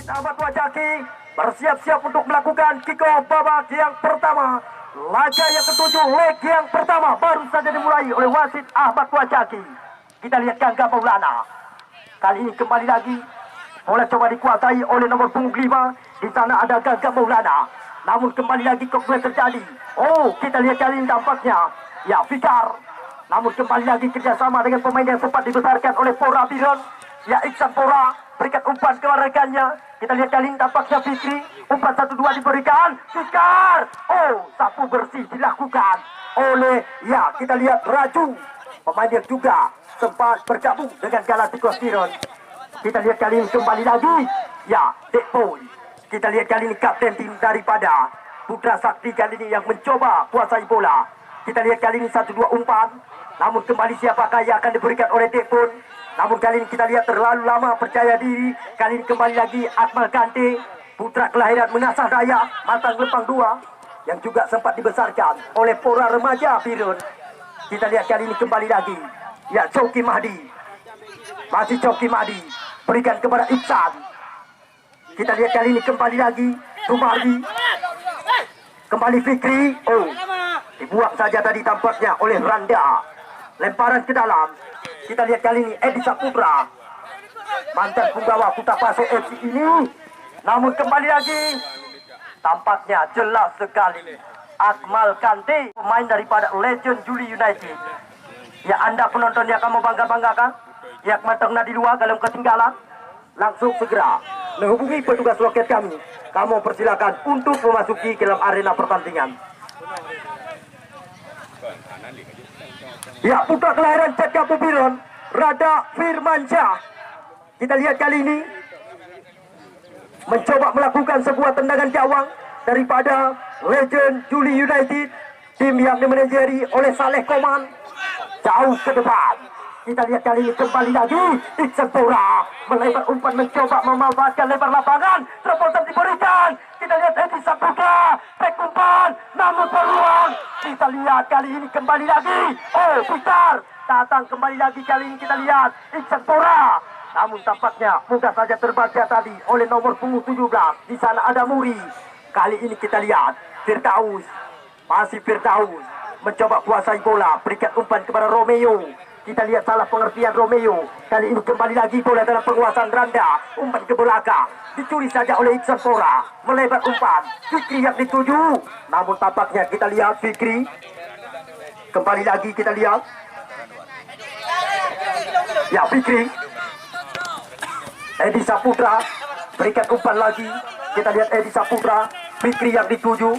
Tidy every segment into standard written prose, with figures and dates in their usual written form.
Sahabat Wajaki bersiap-siap untuk melakukan kick-off babak yang pertama. Laga yang ketujuh, leg yang pertama baru saja dimulai oleh wasit Ahmad Wajaki. Kita lihat Gangga Maulana. Kali ini kembali lagi bola coba dikuasai oleh nomor punggung 5. Di sana ada Gangga Maulana. Namun kembali lagi kok boleh terjadi. Oh, kita lihat kali ini tampaknya ya Fikar. Namun kembali lagi kerjasama dengan pemain yang sempat dibesarkan oleh Pora Biron. Ya Iksan Pora berikan umpan ke rekannya. Kita lihat kali ini tampaknya Fikri. Umpan 1-2 diberikan. Fikar. Oh, sapu bersih dilakukan oleh ya kita lihat Raju. Pemain yang juga sempat bergabung dengan Galacticos Biron. Kita lihat kali ini kembali lagi ya Dekpoy. Kita lihat kali ini kapten tim daripada Putra Sakti kali ini yang mencoba kuasai bola. Kita lihat kali ini 1-2 umpan. Namun kembali siapakah yang akan diberikan oleh Dekpon. Namun kali ini kita lihat terlalu lama percaya diri. Kali ini kembali lagi Akmal Kante. Putra kelahiran Mengasah Daya, Matang Lempang 2. Yang juga sempat dibesarkan oleh Pora Remaja Birun. Kita lihat kali ini kembali lagi ya Coki Mahdi. Masih Coki Mahdi berikan kepada Iksan. Kita lihat kali ini kembali lagi Sumardi. Kembali Fikri. Oh, dibuang saja tadi tampaknya oleh Randa. Lemparan ke dalam. Kita lihat kali ini Edi Saputra, mantan punggawa Kutapase FC ini. Namun kembali lagi tampaknya jelas sekali Akmal Kante, pemain daripada Legend Juli United. Ya Anda penonton yang kamu bangga-banggakan, yang matangnya di luar kalau ketinggalan, langsung segera menghubungi petugas loket kami. Kamu persilakan untuk memasuki ke dalam arena pertandingan. Ya, putra kelahiran Cetka Pubiron, Rada Firmansyah. Kita lihat kali ini mencoba melakukan sebuah tendangan gawang daripada Legend Juli United, tim yang dimanajeri oleh Saleh Koman. Jauh ke depan. Kita lihat kali ini kembali lagi Iksan Pora melebar umpan mencoba memanfaatkan lebar lapangan. Terobosan diberikan. Kita lihat Edi Saputra back umpan namun peluang. Kita lihat kali ini kembali lagi. Oh, Fikar datang kembali lagi kali ini kita lihat Iksan Pora. Namun tampaknya mudah saja terbaca tadi oleh nomor punggung 17. Di sana ada Muri. Kali ini kita lihat Firdaus. Masih Firdaus mencoba kuasai bola, berikan umpan kepada Romeo. Kita lihat salah pengertian Romeo. Kali ini kembali lagi bola dalam penguasaan Randa. Umpan ke belakang. Dicuri saja oleh Iksan Pora. Melebar umpan. Fikri yang dituju. Namun tampaknya kita lihat Fikri. Kembali lagi kita lihat. Ya Fikri. Edi Saputra. Berikan umpan lagi. Kita lihat Edi Saputra. Fikri yang dituju.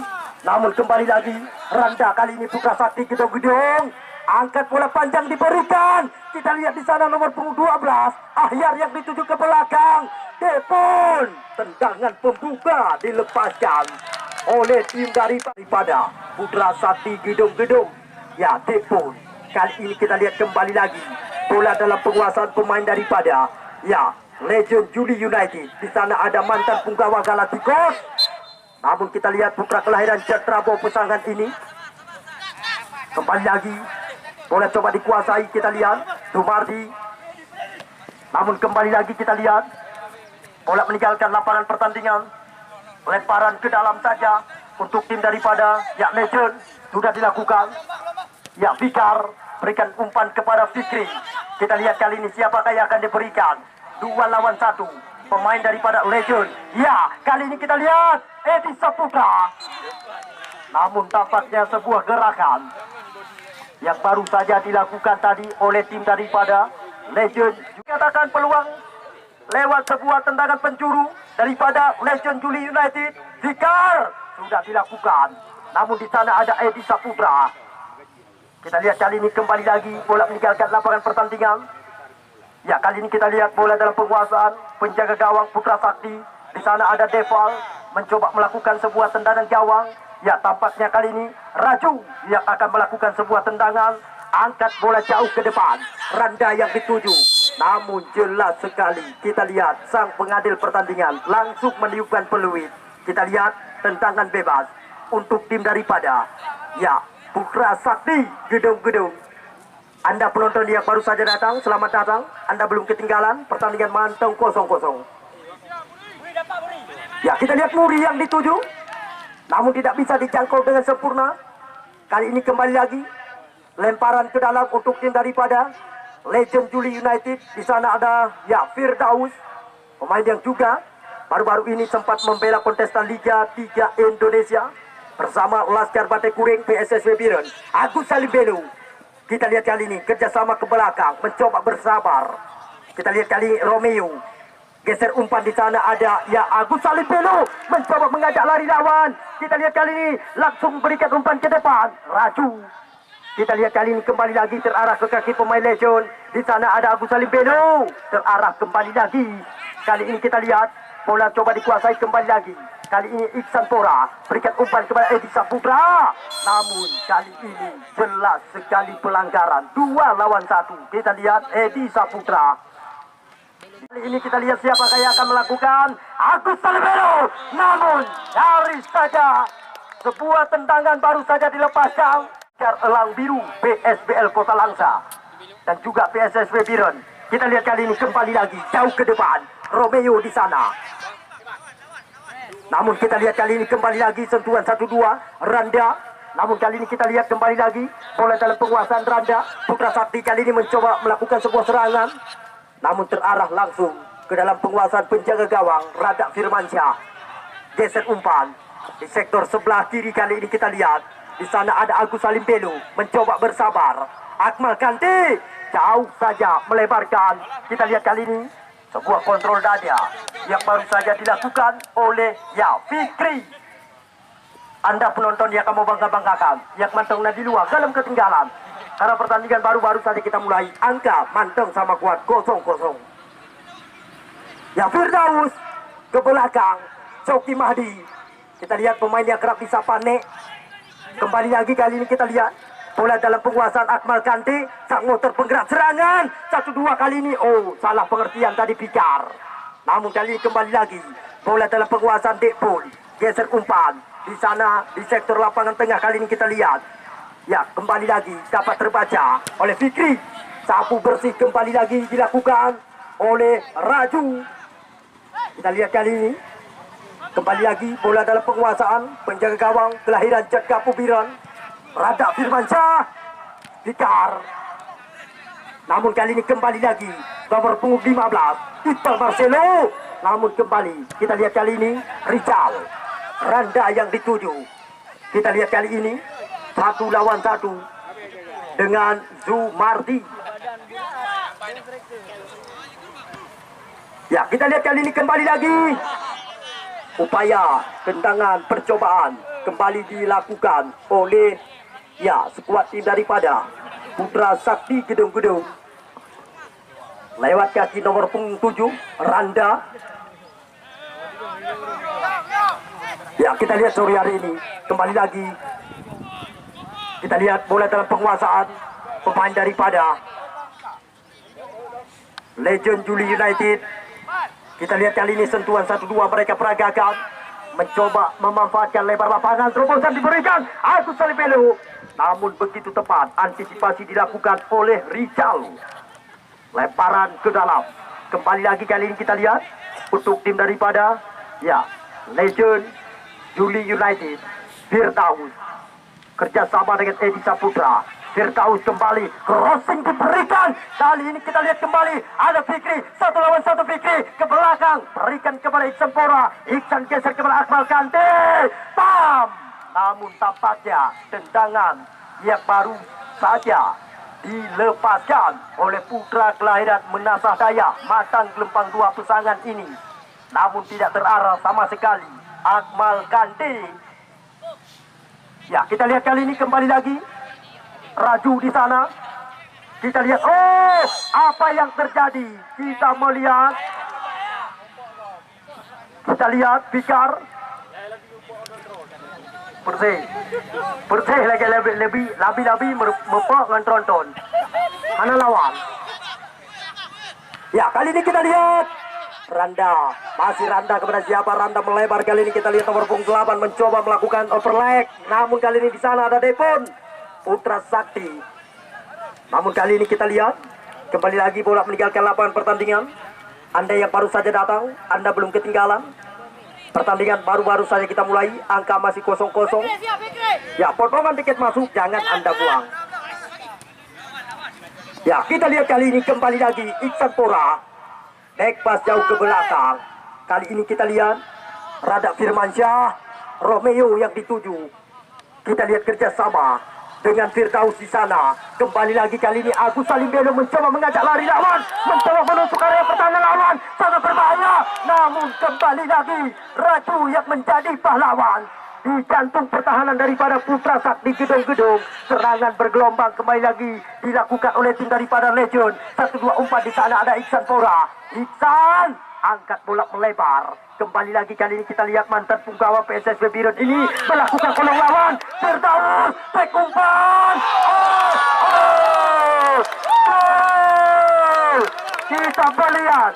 Namun kembali lagi Randa kali ini Putra Sakti gedung-gedung. Angkat bola panjang diberikan. Kita lihat di sana nomor punggung 12. Ahyar yang dituju ke belakang. Depon. Tendangan pembuka dilepaskan oleh tim daripada Putra Sakti gedung-gedung. Ya Depon. Kali ini kita lihat kembali lagi bola dalam penguasaan pemain daripada ya Legend Juli United. Di sana ada mantan punggawa Galacticos. Namun kita lihat putra kelahiran Cetrabo Pesangan ini. Kembali lagi bola coba dikuasai, kita lihat Sumardi. Namun kembali lagi kita lihat bola meninggalkan lapangan pertandingan. Lemparan ke dalam saja untuk tim daripada ya Legend sudah dilakukan. Ya Fikar berikan umpan kepada Fikri. Kita lihat kali ini siapakah yang akan diberikan. 2 lawan 1 pemain daripada Legend. Ya kali ini kita lihat Edi Saputra. Namun tampaknya sebuah gerakan yang baru saja dilakukan tadi oleh tim daripada Legend. Dikatakan peluang lewat sebuah tendangan penjuru daripada Legend Juli United. Fikar sudah dilakukan. Namun di sana ada Edi Saputra. Kita lihat kali ini kembali lagi bola meninggalkan lapangan pertandingan. Ya kali ini kita lihat bola dalam penguasaan penjaga gawang Putra Sakti. Di sana ada Deval mencoba melakukan sebuah tendangan gawang. Ya tampaknya kali ini Raju yang akan melakukan sebuah tendangan. Angkat bola jauh ke depan. Randa yang dituju. Namun jelas sekali kita lihat sang pengadil pertandingan langsung meniupkan peluit. Kita lihat tendangan bebas untuk tim daripada ya Putra Sakti gedung-gedung. Anda penonton yang baru saja datang, selamat datang. Anda belum ketinggalan pertandingan mantong 0-0. Ya, kita lihat Muri yang dituju, namun tidak bisa dijangkau dengan sempurna. Kali ini kembali lagi lemparan ke dalam untuk tim daripada Legend Juli United. Di sana ada ya Firdaus, pemain yang juga baru-baru ini sempat membela kontestan Liga 3 Indonesia bersama Laskar Bate Kuring PSSW Biren. Agus Salimbelu, kita lihat kali ini kerjasama ke belakang, mencoba bersabar. Kita lihat kali Romeo geser umpan. Di sana ada ya Agus Salimbelu mencoba mengajak lari lawan. Kita lihat kali ini langsung berikan umpan ke depan. Raju, kita lihat kali ini kembali lagi terarah ke kaki pemain Legend. Di sana ada Agus Salimbelu terarah kembali lagi. Kali ini kita lihat bola coba dikuasai kembali lagi. Kali ini Iksan Tora berikan umpan kepada Edi Saputra. Namun kali ini jelas sekali pelanggaran 2 lawan 1. Kita lihat Edi Saputra. Kali ini kita lihat siapakah yang akan melakukan. Agus Salimbelu. Namun nyaris saja sebuah tendangan baru saja dilepaskan. Elang Biru PSBL Kota Langsa dan juga PSSW Biren. Kita lihat kali ini kembali lagi jauh ke depan. Romeo di sana. Namun kita lihat kali ini kembali lagi sentuhan 1-2 Randa. Namun kali ini kita lihat kembali lagi bola dalam penguasaan Randa. Putra Sakti kali ini mencoba melakukan sebuah serangan, namun terarah langsung ke dalam penguasaan penjaga gawang Rada Firmansyah. Geser umpan di sektor sebelah kiri. Kali ini kita lihat di sana ada Agus Salimbelu mencoba bersabar. Akmal Kante jauh saja melebarkan. Kita lihat kali ini sebuah kontrol dada yang baru saja dilakukan oleh ya Fikri. Anda penonton yang kamu bangga-banggakan, yang mantengnya di luar dalam ketinggalan. Karena pertandingan baru-baru saja kita mulai, angka manteng sama kuat 0-0. Ya Firdaus ke belakang, Coki Mahdi. Kita lihat pemain yang kerap disapa Nek. Kembali lagi kali ini kita lihat bola dalam penguasaan Akmal Kante. Sang motor penggerak serangan 1-2 kali ini. Oh, salah pengertian tadi Pikar. Namun kali ini kembali lagi bola dalam penguasaan Dekpol. Geser umpan di sana di sektor lapangan tengah. Kali ini kita lihat ya kembali lagi dapat terbaca oleh Fikri. Sapu bersih kembali lagi dilakukan oleh Raju. Kita lihat kali ini kembali lagi bola dalam penguasaan penjaga gawang kelahiran Jat Kapu Biren Rada Firmansyah. Pikar. Namun kali ini kembali lagi nomor punggung 15 Iqbal Marcelo. Namun kembali kita lihat kali ini Rizal Randa yang dituju. Kita lihat kali ini 1 lawan 1 dengan Zumardi. Ya, kita lihat kali ini kembali lagi upaya tendangan percobaan kembali dilakukan oleh ya skuad tim daripada Putra Sakti Gedung-Gedung. Lewat kaki nomor punggung 7 Randa. Ya, kita lihat sore hari ini kembali lagi kita lihat bola dalam penguasaan pemain daripada Legend Juli United. Kita lihat kali ini sentuhan 1-2 mereka peragakan, mencoba memanfaatkan lebar lapangan. Terobosan diberikan Agus Salimbelu, namun begitu tepat antisipasi dilakukan oleh Rizal. Lemparan ke dalam. Kembali lagi kali ini kita lihat untuk tim daripada ya Legend Juli United. Firdaus kerjasama dengan Edi Saputra. Firdaus kembali, crossing diberikan. Kali ini kita lihat kembali ada Fikri, 1 lawan 1 Fikri ke belakang, berikan kepada Iksan Pora. Iksan geser kepada Akmal Kante. Pam. Namun tampaknya tendangan yang baru saja dilepaskan oleh putra kelahiran Menasah Daya Matang Gelempang 2 Pesangan ini. Namun tidak terarah sama sekali Akmal Kante. Ya, kita lihat kali ini kembali lagi Raju di sana. Kita lihat, oh, apa yang terjadi? Kita melihat, kita lihat Pikar bersih lagi lebih mepok dengan tronton. Mana lawan? Ya, kali ini kita lihat Randa, masih Randa kepada siapa? Randa melebar kali ini kita lihat nomor punggung 8 mencoba melakukan overleg. Namun kali ini di sana ada Depon Putra Sakti. Namun kali ini kita lihat kembali lagi bola meninggalkan lapangan pertandingan. Anda yang baru saja datang, Anda belum ketinggalan. Pertandingan baru-baru saja kita mulai, angka masih 0-0. Ya, potongan tiket masuk jangan Anda buang. Ya, kita lihat kali ini kembali lagi Iksan Pora. Back pass jauh ke belakang. Kali ini kita lihat Rada Firmansyah, Romeo yang dituju. Kita lihat kerjasama dengan Firdaus di sana. Kembali lagi kali ini Agus Salim Belo mencoba mengajak lari lawan, mencoba menusuk area pertahanan lawan, sangat berbahaya. Namun kembali lagi Raju yang menjadi pahlawan di jantung pertahanan daripada Putra Sakti Gedong-Gedong. Serangan bergelombang kembali lagi dilakukan oleh tim daripada Legend. 1-2 umpan di sana ada Iksan Pora. Iksan angkat bola melebar. Kembali lagi kali ini kita lihat mantan punggawa PSSB Biren ini melakukan kolong lawan. Firdaus, back umpan. Kita melihat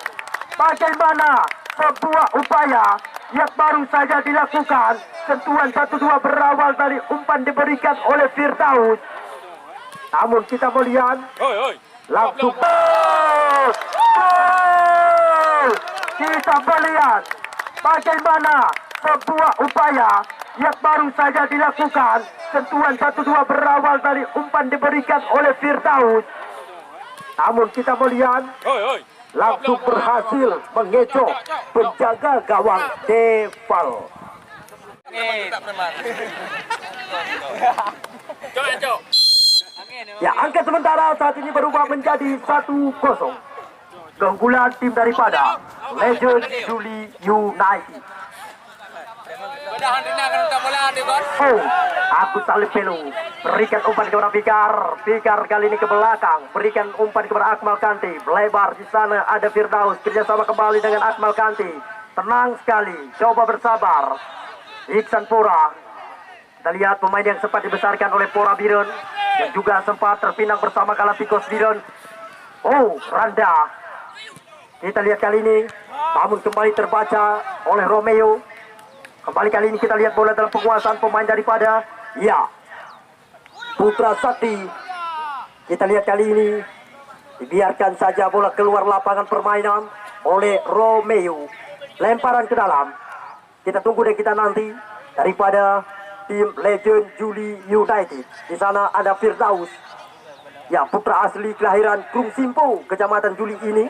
bagaimana sebuah upaya yang baru saja dilakukan. Sentuhan 1-2 berawal dari umpan diberikan oleh Firdaus. Namun kita melihat langsung kita melihat bagaimana sebuah upaya yang baru saja dilakukan. Sentuhan 1-2 berawal dari umpan diberikan oleh Firdaus. Namun kita melihat langsung berhasil mengecoh penjaga gawang Deval. Ya, angka sementara saat ini berubah menjadi 1-0. Keunggulan tim daripada Legend Juli United. Oh, Agus Salim Belo berikan umpan kepada Fikar. Fikar kali ini ke belakang, berikan umpan kepada Akmal Kanti. Melebar di sana ada Firdaus, kerjasama kembali dengan Akmal Kanti. Tenang sekali, coba bersabar. Iksan Pora. Kita lihat pemain yang sempat dibesarkan oleh Pora Biren, yang juga sempat terpinang bersama Galapagos Biren. Oh, Randa. Kita lihat kali ini, namun kembali terbaca oleh Romeo. Kembali kali ini kita lihat bola dalam penguasaan pemain daripada Putra Sakti. Kita lihat kali ini dibiarkan saja bola keluar lapangan permainan oleh Romeo. Lemparan ke dalam. Kita tunggu dan kita nanti daripada tim Legend Juli United. Di sana ada Firdaus. Ya, putra asli kelahiran Krung Simpo, Kecamatan Juli ini.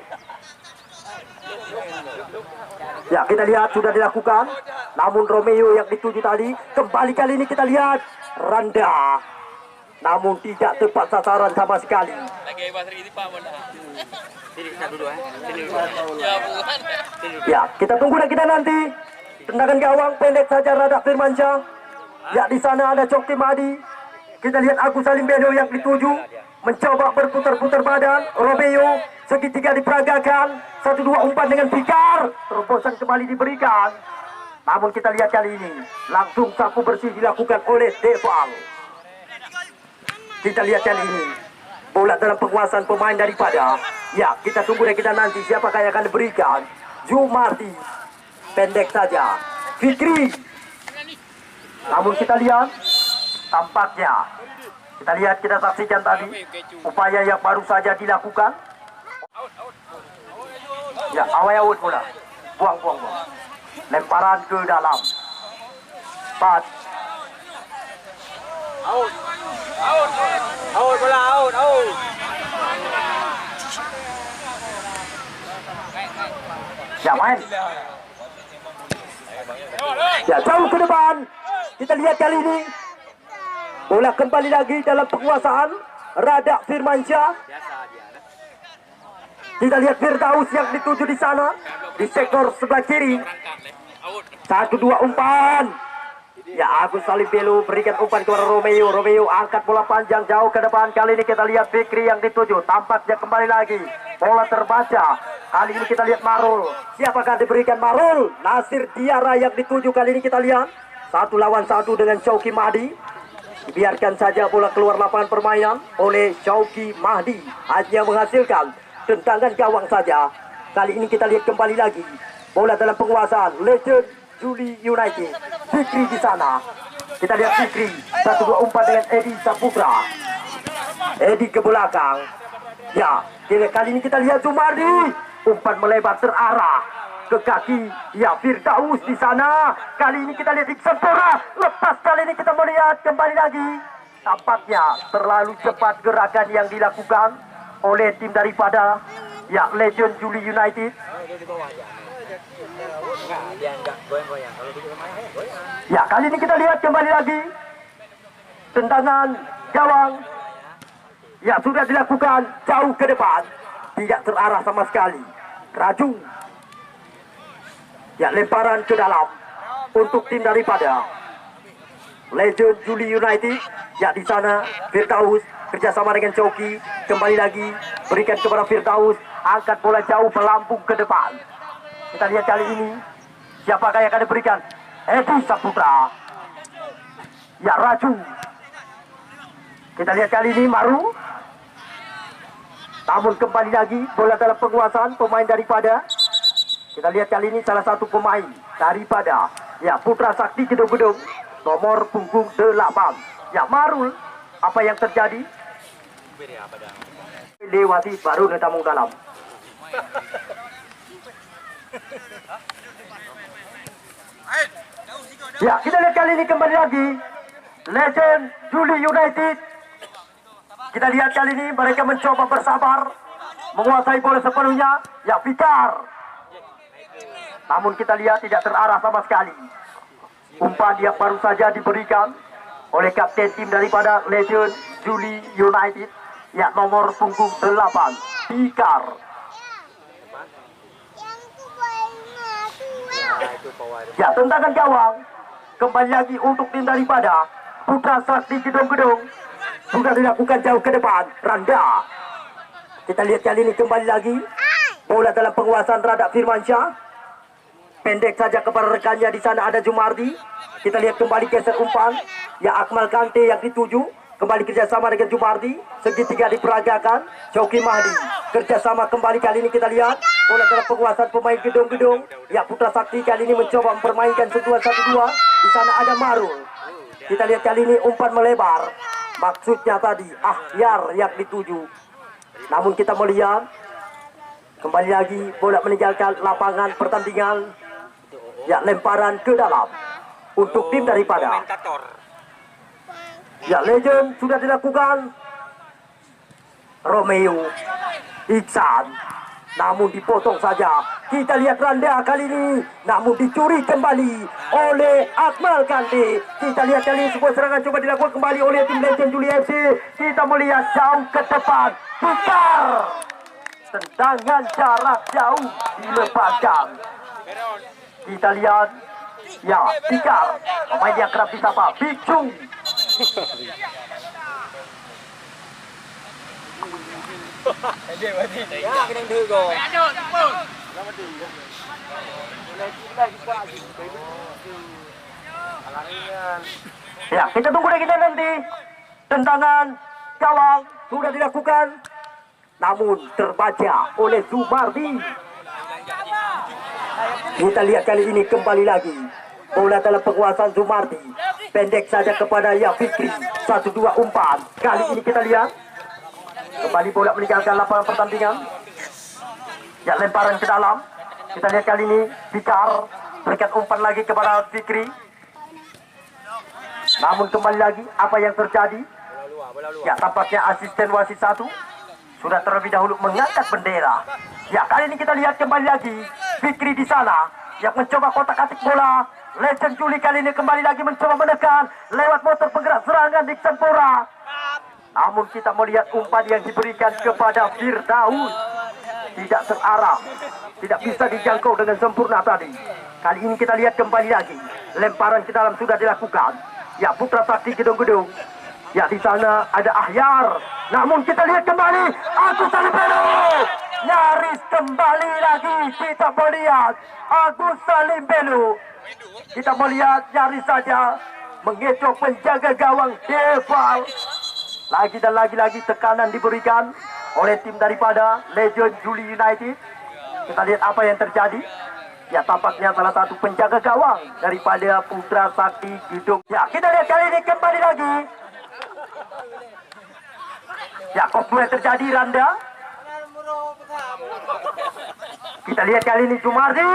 Ya, kita lihat sudah dilakukan. Namun Romeo yang dituju tadi, kembali kali ini kita lihat Randa. Namun tidak tepat sasaran sama sekali. Ya, kita tunggu dan kita nanti. Tendangan gawang pendek saja Rada Firmansyah. Ya, di sana ada Coki Madi. Kita lihat Agus Salim Belo yang dituju, mencoba berputar-putar badan. Romeo segitiga diperagakan. 1-2 umpan dengan Fikar. Terobosan kembali diberikan. Namun kita lihat kali ini langsung sapu bersih dilakukan oleh Deval. Kita lihat kali ini bola dalam penguasaan pemain daripada. Ya, kita tunggu dan kita nanti siapakah yang akan diberikan. Jumarti pendek saja. Fikri. Namun kita lihat tampaknya. Kita lihat, kita saksikan tadi upaya yang baru saja dilakukan. Ya, awal out bola. Buang. Lemparan ke dalam. 4. Out bola, out. Ya, main. Ya, jauh ke depan. Kita lihat kali ini bola kembali lagi dalam penguasaan Rada Firmansyah. Kita lihat Firdaus yang dituju di sana di sektor sebelah kiri. 1-2 umpan. Ya, Agus Salim Belo berikan umpan kepada Romeo. Romeo angkat bola panjang jauh ke depan. Kali ini kita lihat Fikri yang dituju. Tampaknya kembali lagi bola terbaca. Kali ini kita lihat Marul. Siapakah diberikan Marul? Nasir Diara yang dituju. Kali ini kita lihat 1 lawan 1 dengan Coki Mahdi. Biarkan saja bola keluar lapangan permainan oleh Coki Mahdi. Hanya menghasilkan tendangan gawang saja. Kali ini kita lihat kembali lagi bola dalam penguasaan Legend Juli United. Fikri di sana. Kita lihat Fikri 1-2 umpan dengan Edi Saputra. Edi ke belakang. Ya, kali ini kita lihat Jumardi. Umpan melebar terarah. ke kaki. Ya, Firdaus di sana. Kali ini kita lihat Iksan Pura. Lepas kali ini kita melihat kembali lagi. Tampaknya terlalu cepat gerakan yang dilakukan oleh tim daripada ya Legend Juli United. Ya, kali ini kita lihat kembali lagi tendangan gawang. Ya, sudah dilakukan jauh ke depan, tidak terarah sama sekali. Raju. Ya, lemparan ke dalam untuk tim daripada Legend Juli United. Ya, di sana Firdaus kerjasama dengan Coki, kembali lagi berikan kepada Firdaus, angkat bola jauh melambung ke depan. Kita lihat kali ini siapakah yang akan diberikan. Edi Saputra. Ya, Raju. Kita lihat kali ini Maru. Namun kembali lagi bola dalam penguasaan pemain daripada. Kita lihat kali ini salah satu pemain daripada ya Putra Sakti Gedung-Gedung, nomor punggung 8. Ya, Marul, apa yang terjadi? Lewati baru netamung dalam. Ya, kita lihat kali ini kembali lagi Legend Juli United. Kita lihat kali ini mereka mencoba bersabar menguasai bola sepenuhnya. Ya, Fikar. Namun kita lihat tidak terarah sama sekali. Umpan yang baru saja diberikan oleh kapten tim daripada Legend Juli United, ya nomor punggung 8, Fikar. Ya, tendangan gawang kembali lagi untuk tim daripada Putra Sakti Gedung-Gedung. Sudah dilakukan jauh ke depan, Randa. Kita lihat kali ini kembali lagi bola dalam penguasaan Rada Firmansyah. Pendek saja kepada rekannya, di sana ada Jumardi. Kita lihat kembali geser umpan. Ya, Akmal Kante yang dituju. Kembali kerjasama dengan Jumardi. Segitiga diperagakan. Coki Mahdi kerjasama kembali kali ini kita lihat. Bola dalam penguasaan pemain Gedung-Gedung. Ya, Putra Sakti kali ini mencoba mempermainkan 1-2. Di sana ada Marul. Kita lihat kali ini umpan melebar. Maksudnya tadi Ahyar yang dituju. Namun kita melihat kembali lagi bola meninggalkan lapangan pertandingan. Ya, lemparan ke dalam untuk tim daripada ya Legend sudah dilakukan. Romeo Iksan, namun dipotong saja. Kita lihat Randa kali ini, namun dicuri kembali oleh Akmal Kante. Kita lihat kali ini sebuah serangan coba dilakukan kembali oleh tim Legend Juli FC. Kita melihat jauh ke depan, Fikar. Tendangan jarak jauh dilepaskan. Kita lihat ya Fikar, pemain yang kerap disapa Bicung. Ya, kita tunggu lagi nanti. Tendangan gawang sudah dilakukan, namun terbaca oleh Zumardi. Kita lihat kali ini kembali lagi bola dalam penguasaan Zumardi. Pendek saja kepada ya Fikri. 1-2 umpan. Kali ini kita lihat kembali bola meninggalkan lapangan pertandingan. Ya, lemparan ke dalam. Kita lihat kali ini Fikar berikan umpan lagi kepada Fikri. Namun kembali lagi apa yang terjadi? Ya, tampaknya asisten wasit 1 sudah terlebih dahulu mengangkat bendera. Ya, kali ini kita lihat kembali lagi Fikri di sana yang mencoba kotak-atik bola. Legend Juli kali ini kembali lagi mencoba menekan lewat motor penggerak serangan di Sempura. Namun kita melihat umpan yang diberikan kepada Firdaus tidak terarah, tidak bisa dijangkau dengan sempurna tadi. Kali ini kita lihat kembali lagi lemparan ke dalam sudah dilakukan. Ya, Putra Sakti Gedung-Gedung. Ya, di sana ada Ahyar. Namun kita lihat kembali Agus Salimbelu. Nyaris kembali lagi kita melihat Agus Salimbelu. Kita melihat nyaris saja mengecoh penjaga gawang Deval. Lagi dan lagi tekanan diberikan oleh tim daripada Legend Juli United. Kita lihat apa yang terjadi. Ya, tampaknya salah satu penjaga gawang daripada Putra Sakti Gedung. Ya, kita lihat kali ini kembali lagi. Ya, kok mulai terjadi Randa. Kita lihat kali ini Jumardi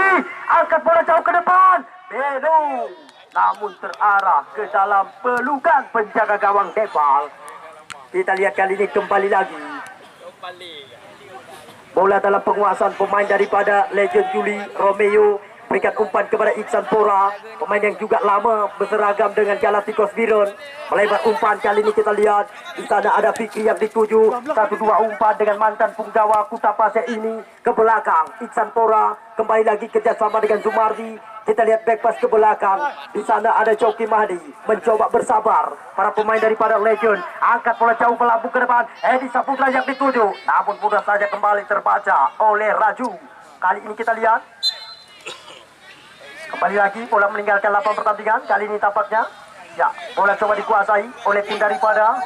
angkat bola jauh ke depan. Beno namun terarah ke dalam pelukan penjaga gawang Nepal. Kita lihat kali ini kembali lagi. Bola dalam penguasaan pemain daripada Legend Juli Romeo. Berikan umpan kepada Iksan Pora, pemain yang juga lama berseragam dengan Galacticos Viron. Melebar umpan kali ini kita lihat di sana ada Fikri yang dituju. 1-2 umpan dengan mantan punggawa Kuta Pasir ini ke belakang. Iksan Pora kembali lagi kerjasama dengan Zumardi. Kita lihat back pass ke belakang. Di sana ada Coki Mahdi mencoba bersabar. Para pemain daripada Legend angkat bola jauh melambung ke depan. Edi Saputra yang dituju, namun mudah saja kembali terbaca oleh Raju. Kali ini kita lihat kembali lagi bola meninggalkan lapangan pertandingan. Kali ini tampaknya ya bola coba dikuasai oleh tim daripada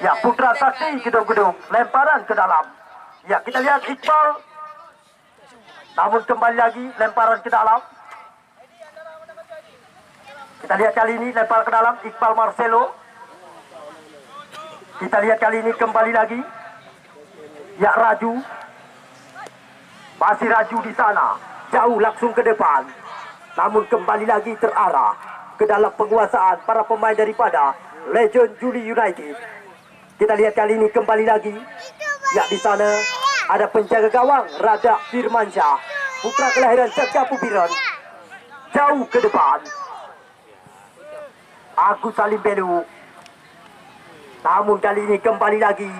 ya Putra Sakti Gedung-Gedung. Lemparan ke dalam. Ya kita lihat Iqbal, namun kembali lagi lemparan ke dalam. Kita lihat kali ini lempar ke dalam Iqbal Marcelo. Kita lihat kali ini kembali lagi ya Raju. Masih Raju di sana, jauh langsung ke depan. Namun kembali lagi terarah ke dalam penguasaan para pemain daripada Legend Juli United. Kita lihat kali ini kembali lagi. Ya di sana ada penjaga gawang Rada Firmansyah, putra kelahiran Cakapu Biron. Jauh ke depan. Agus Salim Belu. Namun kali ini kembali lagi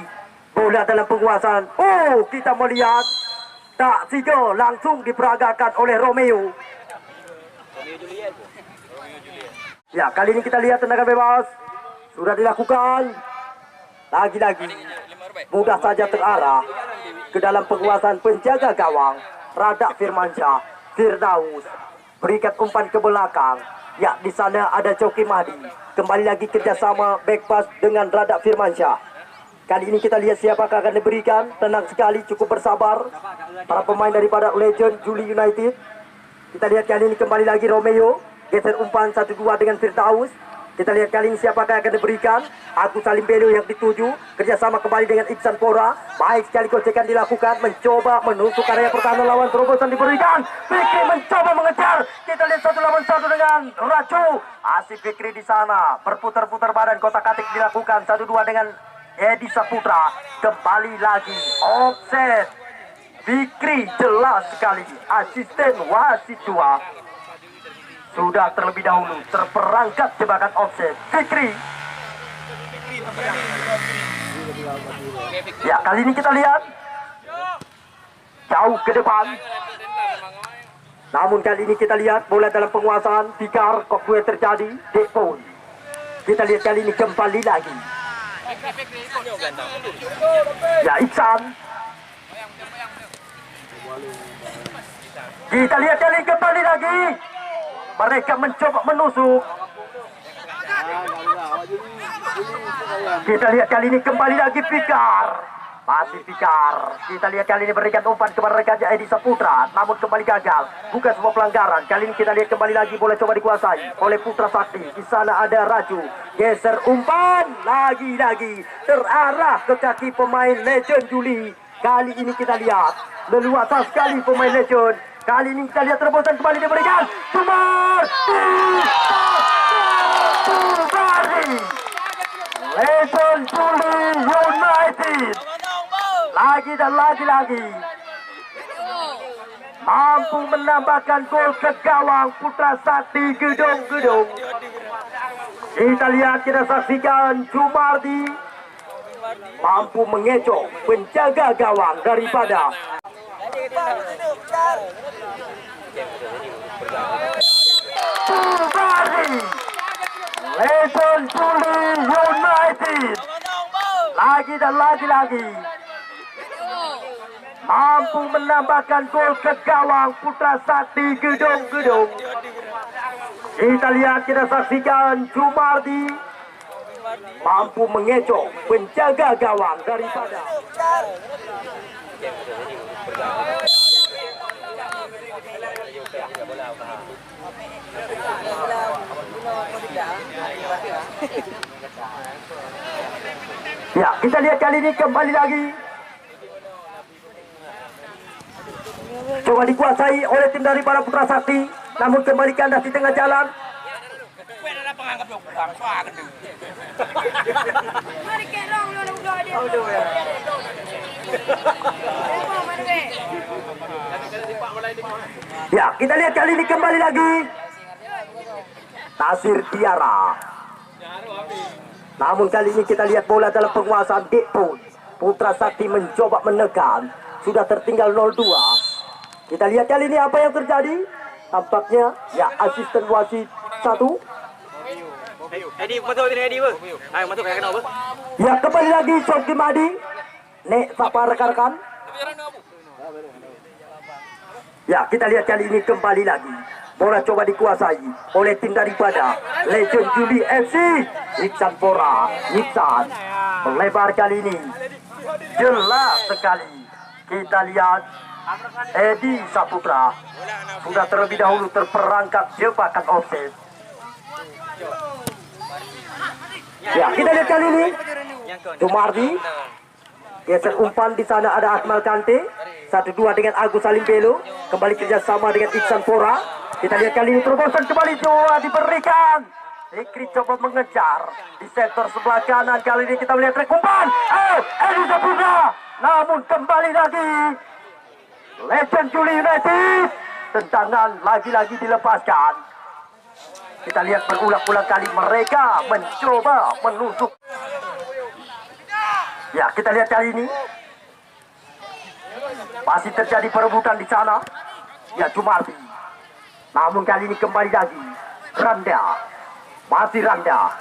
bola dalam penguasaan. Oh, kita melihat tak sigo langsung diperagakan oleh Romeo. Ya kali ini kita lihat tendangan bebas sudah dilakukan. Lagi-lagi mudah saja terarah ke dalam penguasaan penjaga gawang Rada Firmansyah. Firdaus berikan umpan ke belakang. Ya di sana ada Coki Mahdi. Kembali lagi kerjasama back pass dengan Rada Firmansyah. Kali ini kita lihat siapakah akan diberikan. Tenang sekali, cukup bersabar para pemain daripada Legend Juli United. Kita lihat kali ini kembali lagi Romeo geser umpan 1-2 dengan Firdaus. Kita lihat kali ini siapakah akan diberikan. Agus Salim Belu yang dituju, kerjasama kembali dengan Iksan Pora. Baik sekali gocekan dilakukan, mencoba menusuk area pertahanan lawan, terobosan diberikan. Fikri mencoba mengejar. Kita lihat 1 lawan 1 dengan Raju. Asif Fikri di sana berputar-putar badan, kotak-katik dilakukan 1-2 dengan Edi Saputra. Kembali lagi offset. Fikri jelas sekali, asisten wasit 2 sudah terlebih dahulu terperangkap jebakan offset. Fikri. Ya kali ini kita lihat jauh ke depan. Namun kali ini kita lihat bola dalam penguasaan Fikar. Kok gue terjadi Depon. Kita lihat kali ini kembali lagi. Ya Iksan. Kita lihat kali ini kembali lagi. Mereka mencoba menusuk. Kita lihat kali ini kembali lagi Fikar. Masih Fikar. Kita lihat kali ini berikan umpan kepada rekan Edi Saputra, namun kembali gagal. Bukan sebuah pelanggaran. Kali ini kita lihat kembali lagi bola coba dikuasai oleh Putra Sakti. Di sana ada Raju. Geser umpan lagi-lagi terarah ke kaki pemain Legend Juli. Kali ini kita lihat leluasa sekali pemain Legend. Kali ini kita lihat terobosan kembali diberikan. Sumar Legend Juli United lagi dan lagi mampu menambahkan gol ke gawang Putra Sakti Gedung-Gedung. Kita lihat, kita saksikan Jumardi mampu mengecoh penjaga gawang daripada Jumardi. Legend Juli United lagi dan lagi mampu menambahkan gol ke gawang Putra Sakti Gedung-Gedung. Kita lihat, kita saksikan Jumardi mampu mengecoh penjaga gawang daripada ya, kita lihat kali ini kembali lagi Coba dikuasai oleh tim dari para Putra Sakti, namun kembali kandas di tengah jalan. Ya, kita lihat kali ini kembali lagi Nasir Tiara. Namun kali ini kita lihat bola dalam penguasaan Dekpun. Putra Sakti mencoba menekan, sudah tertinggal 0-2. Kita lihat kali ini apa yang terjadi. Tampaknya ya asisten wasit 1. Ya, kembali lagi Coki Madi. Nek sapa rekan-rekan. Ya, kita lihat kali ini kembali lagi bola coba dikuasai oleh tim daripada Legend Juli FC. Iksan Pora, Iksan melebar kali ini jelas sekali. Kita lihat Edi Saputra sudah terlebih dahulu terperangkap jebakan offset. Ya, kita lihat kali ini Jumardi geser umpan, di sana ada Akmal Kante 1-2 dengan Agus Salim Belo, kembali kerjasama dengan Iksan Pora. Kita lihat kali ini terobosan kembali coba diberikan. Ikri coba mengejar di sektor sebelah kanan. Kali ini kita melihat trek umpan. Edi Saputra, namun kembali lagi Legend Juli United, tendangan lagi-lagi dilepaskan. Kita lihat berulang-ulang kali mereka mencoba menusuk. Ya, kita lihat kali ini masih terjadi perebutan di sana. Ya, Jumardi. Namun kali ini kembali lagi Randa. Masih Randa.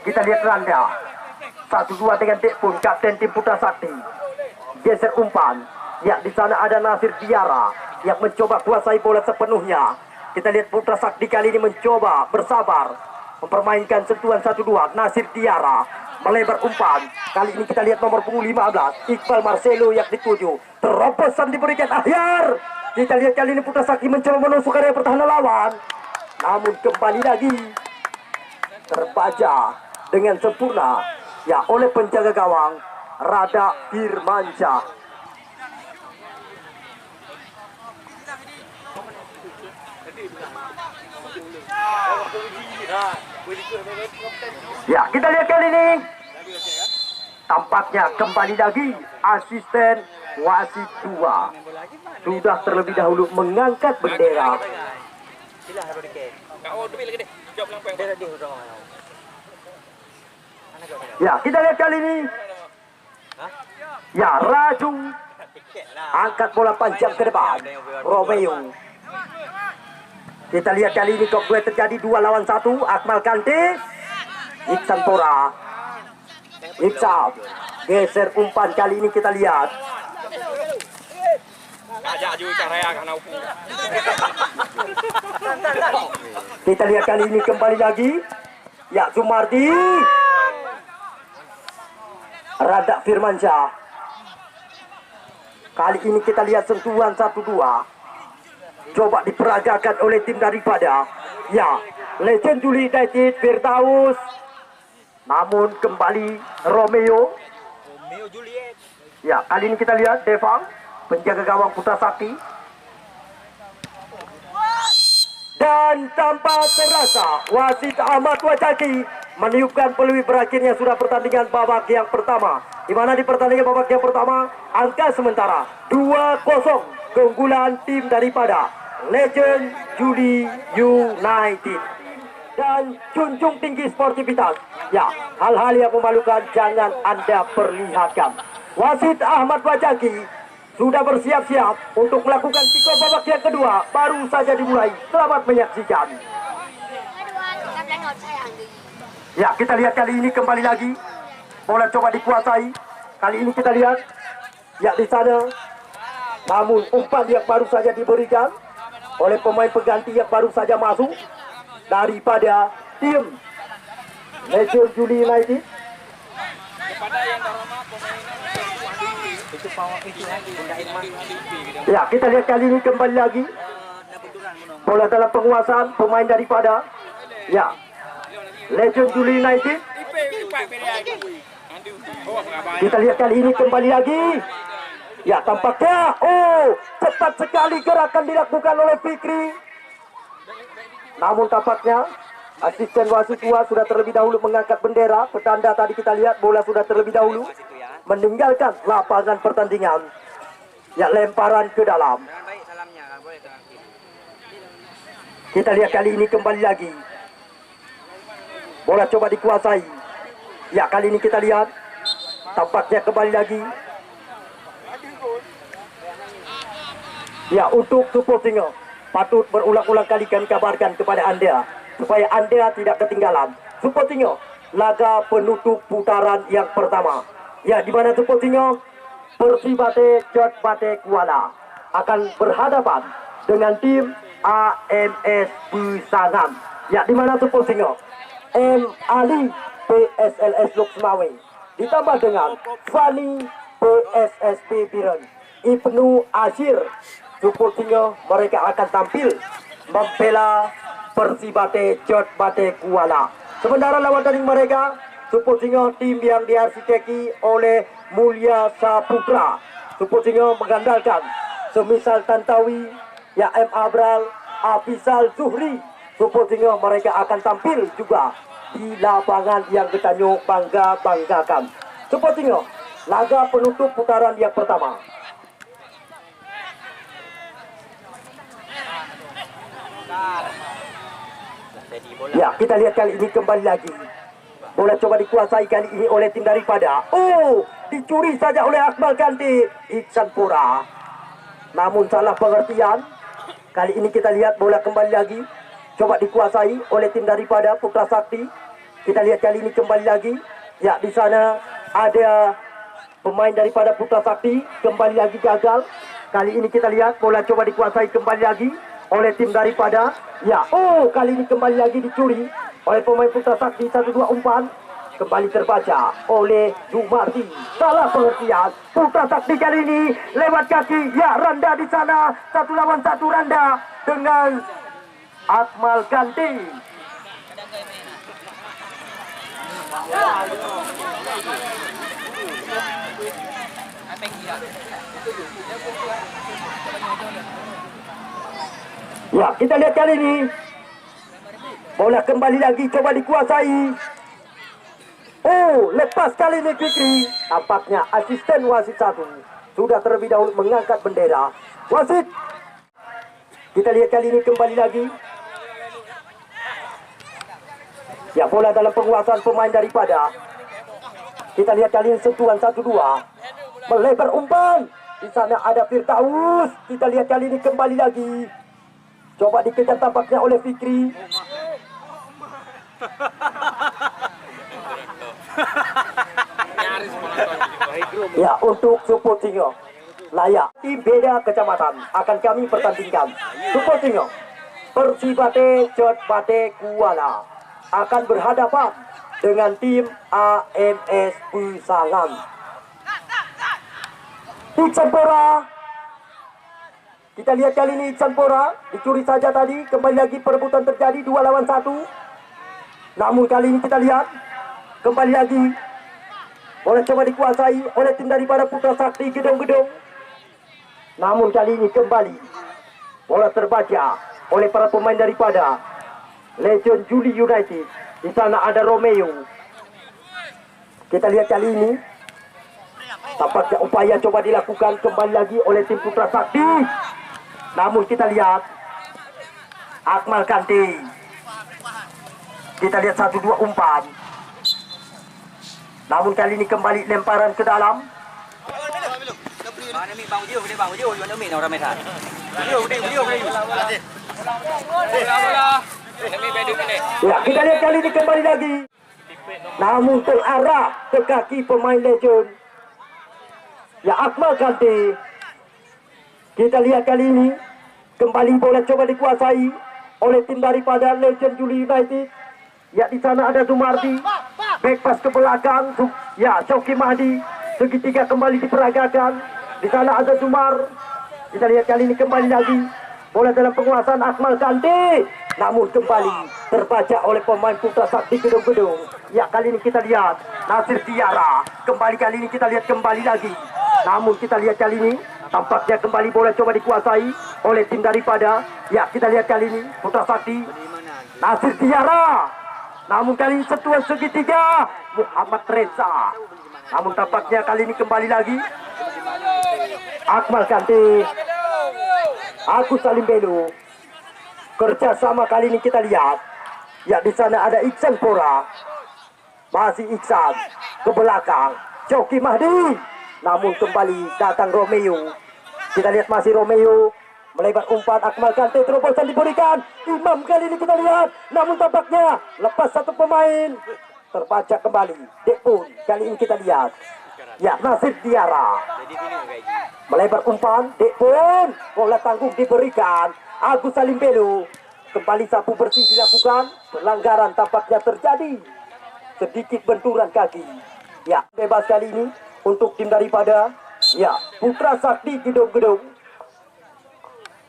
Kita lihat Randa 1-2 dengan Dekpun, kapten tim Putra Sakti. Geser umpan. Ya, di sana ada Nasir Tiara yang mencoba kuasai bola sepenuhnya. Kita lihat Putra Sakti kali ini mencoba bersabar mempermainkan sentuhan 1-2. Nasir Tiara melebar umpan. Kali ini kita lihat nomor punggung 15 Iqbal Marcelo yang dituju. Terobosan diberikan Ahyar. Kita lihat kali ini Putra Sakti mencoba menusuk area pertahanan lawan, namun kembali lagi terbaca dengan sempurna ya oleh penjaga gawang Rada Firmansyah. Ya, kita lihat kali ini tampaknya kembali lagi asisten wasit 2 sudah terlebih dahulu mengangkat bendera. Ya, kita lihat kali ini ya Raju angkat bola panjang ke depan Romeo. Kita lihat kali ini kok gue terjadi 2 lawan 1. Akmal Kante, Iksan Pora, Iksan geser umpan. Kali ini kita lihat kita lihat kali ini kembali lagi ya Jumardi, Rada Firmansyah. Kali ini kita lihat sentuhan 1-2 coba diperagakan oleh tim daripada ya Legend Juli United Firdaus, namun kembali Romeo Juliet. Ya, kali ini kita lihat Devang, penjaga gawang Putra Sakti, dan tanpa terasa wasit Ahmad Wajaki meniupkan peluit berakhirnya sudah pertandingan babak yang pertama, di mana di pertandingan babak yang pertama angka sementara 2-0 keunggulan tim daripada Legend Juli United. Dan junjung tinggi sportivitas. Ya, hal-hal yang memalukan jangan Anda perlihatkan. Wasit Ahmad Wajaki sudah bersiap-siap untuk melakukan kick off babak yang kedua, baru saja dimulai. Selamat menyaksikan. Ya, kita lihat kali ini kembali lagi bola coba dikuasai. Kali ini kita lihat ya di sana, namun umpan yang baru saja diberikan oleh pemain pengganti yang baru saja masuk daripada tim Legend Juli United. Ya, kita lihat kali ini kembali lagi bola dalam penguasaan pemain daripada ya Legend Juli United. Kita lihat kali ini kembali lagi Ya tampaknya, cepat sekali gerakan dilakukan oleh Fikri. Namun tampaknya asisten wasit tua sudah terlebih dahulu mengangkat bendera. Petanda tadi kita lihat bola sudah terlebih dahulu meninggalkan lapangan pertandingan. Ya lemparan ke dalam. Kita lihat kali ini kembali lagi. Bola coba dikuasai. Ya kali ini kita lihat tampaknya kembali lagi. Ya untuk supportinger patut berulang-ulang kali kami kabarkan kepada anda supaya anda tidak ketinggalan. Supportinger laga penutup putaran yang pertama. Ya di mana supportinger Persibate Jod Bate Kuala akan berhadapan dengan tim AMS Busangam. Ya di mana supportinger M Ali PSLS Luxmawe ditambah dengan Fani PSSP Biren Ibnu Azir. Supportinger mereka akan tampil membela Persibate Jod Bate Kuala. Sementara lawan tanding mereka supportinger tim yang diarsiteki oleh Mulia Saputra. Supportinger mengandalkan semisal Tantawi, ya M Abral, Afisal Zuhri. Supportinger mereka akan tampil juga di lapangan yang kita banggakan. Supportinger laga penutup putaran yang pertama. Ya kita lihat kali ini kembali lagi. Bola coba dikuasai kali ini oleh tim daripada. Dicuri saja oleh Akmal Kanti Iksan Pura. Namun salah pengertian. Kali ini kita lihat bola kembali lagi. Coba dikuasai oleh tim daripada Putra Sakti. Kita lihat kali ini kembali lagi. Ya di sana ada pemain daripada Putra Sakti kembali lagi gagal. Kali ini kita lihat bola coba dikuasai kembali lagi oleh tim daripada. Ya kali ini kembali lagi dicuri oleh pemain Putra Sakti. 1-2 umpan kembali terbaca oleh Jumarti. Salah pengertian. Putra Sakti kali ini lewat kaki. Ya Randa di sana 1 lawan 1 Randa dengan Akmal Ganti. Ya kita lihat kali ini bola kembali lagi coba dikuasai. Lepas kali ini Fikri. Tampaknya asisten wasit 1 sudah terlebih dahulu mengangkat bendera. Wasit. Kita lihat kali ini kembali lagi. Ya bola dalam penguasaan pemain daripada. Kita lihat kali ini sentuhan 1-2. Melebar umpan. Di sana ada Firdaus. Kita lihat kali ini kembali lagi. Coba dikejar tampaknya oleh Fikri. Ya untuk supportinger layak tim beda kecamatan akan kami pertandingkan. Supportinger Persibate Jod Bate Kuala akan berhadapan dengan tim AMS Busangam. Iksan Pora. Kita lihat kali ini Iksan Pora dicuri saja tadi. Kembali lagi perebutan terjadi 2 lawan 1. Namun kali ini kita lihat kembali lagi bola coba dikuasai oleh tim daripada Putra Sakti Gedong-Gedong. Namun kali ini kembali bola terbaca oleh para pemain daripada Legend Juli United. Di sana ada Romeo. Kita lihat kali ini tampaknya upaya coba dilakukan kembali lagi oleh tim Putra Sakti. Namun kita lihat Akmal Kanti. Kita lihat 1-2 umpan. Namun kali ini kembali lemparan ke dalam. Ya kita lihat kali ini kembali lagi. Namun terarah ke kaki pemain Legend. Ya Akmal Kanti. Kita lihat kali ini kembali bola coba dikuasai oleh tim daripada Legend Juli United. Ya di sana ada Zumardi. Back pass ke belakang. Ya Syauki Mahdi. Segitiga kembali diperagakan. Di sana ada Zumar. Kita lihat kali ini kembali lagi bola dalam penguasaan Akmal Kanti. Namun kembali terbaca oleh pemain Putra Sakti Gedung-Gedung. Ya kali ini kita lihat Nasir Tiara. Kembali kali ini kita lihat kembali lagi Namun kita lihat kali ini tampaknya kembali bola coba dikuasai oleh tim daripada, ya kita lihat kali ini Putra Sakti Nasir Tiara. Namun kali ini sentuhan segitiga Muhammad Reza. Namun tampaknya kali ini kembali lagi Akmal Kante, Agus Salim Belu. Kerjasama kali ini kita lihat, ya di sana ada Iksan Pora, masih Iksan ke belakang, Coki Mahdi. Namun kembali datang Romeo. Kita lihat masih Romeo melebar umpan, Akmal Kante terobosan diberikan. Imam kali ini kita lihat, namun tampaknya lepas satu pemain, terbaca kembali. Dekun kali ini kita lihat, ya Nasir Tiara melebar umpan, Dekun bola tanggung diberikan. Agus Salim Belu, kembali sapu bersih dilakukan. Pelanggaran tampaknya terjadi, sedikit benturan kaki. Ya bebas kali ini untuk tim daripada, ya Putra Sakti Gedung-Gedung.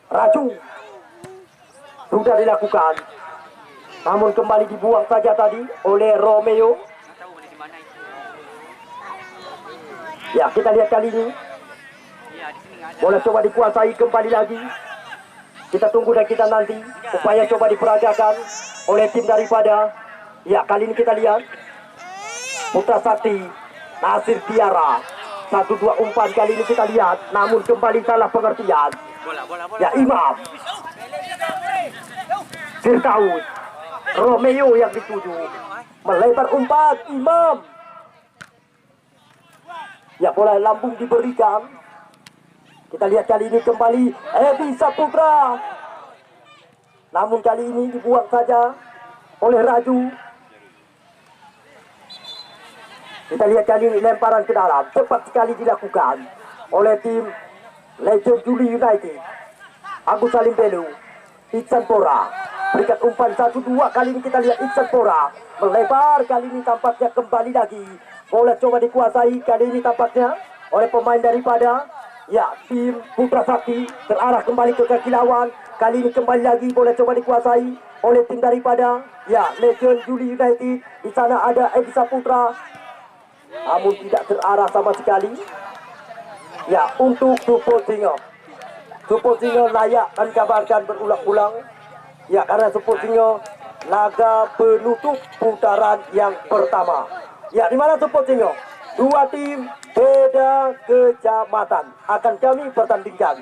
Raju sudah dilakukan, namun kembali dibuang saja tadi oleh Romeo. Ya kita lihat kali ini bola coba dikuasai kembali lagi. Kita tunggu dan kita nanti upaya coba diperagakan oleh tim daripada, ya kali ini kita lihat Putra Sakti Nasir Tiara. 1-2 umpan kali ini kita lihat, namun kembali salah pengertian. Ya Imam Firdaus, Romeo yang dituju, melebar umpan Imam. Ya bola lambung diberikan. Kita lihat kali ini kembali Edi Saputra, namun kali ini dibuang saja oleh Raju. Kita lihat kali ini lemparan ke dalam, cepat sekali dilakukan oleh tim Legend Juli United. Agus Salim Belu, Iksan Pora berikan umpan 1-2. Kali ini kita lihat Iksan Pora melebar, kali ini tampaknya kembali lagi bola coba dikuasai kali ini tampaknya oleh pemain daripada, ya tim Putra Sakti. Terarah kembali ke kaki lawan, kali ini kembali lagi bola coba dikuasai oleh tim daripada, ya Legend Juli United. Di sana ada Edi Saputra, namun tidak terarah sama sekali. Ya untuk Suposingo layak dan kabarkan berulang-ulang, ya karena Suposingo laga penutup putaran yang pertama. Ya di mana Suposingo? Dua tim beda kecamatan akan kami pertandingkan.